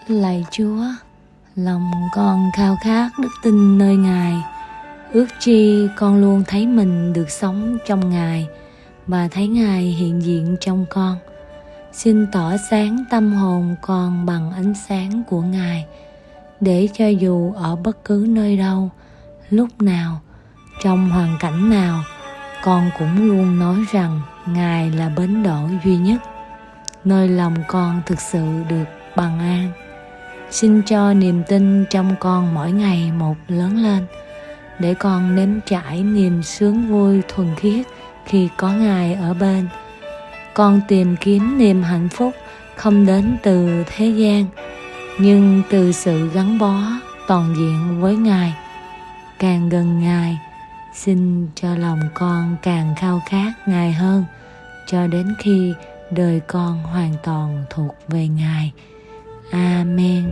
Lạy Chúa, lòng con khao khát đức tin nơi Ngài. Ước chi con luôn thấy mình được sống trong Ngài và thấy Ngài hiện diện trong con. Xin tỏ sáng tâm hồn con bằng ánh sáng của Ngài, để cho dù ở bất cứ nơi đâu, lúc nào, trong hoàn cảnh nào, con cũng luôn nói rằng Ngài là bến đỗ duy nhất, nơi lòng con thực sự được bằng an. Xin cho niềm tin trong con mỗi ngày một lớn lên, để con nếm trải niềm sướng vui thuần khiết khi có Ngài ở bên. Con tìm kiếm niềm hạnh phúc không đến từ thế gian, nhưng từ sự gắn bó toàn diện với Ngài. Càng gần Ngài, xin cho lòng con càng khao khát Ngài hơn, cho đến khi đời con hoàn toàn thuộc về Ngài. Amen.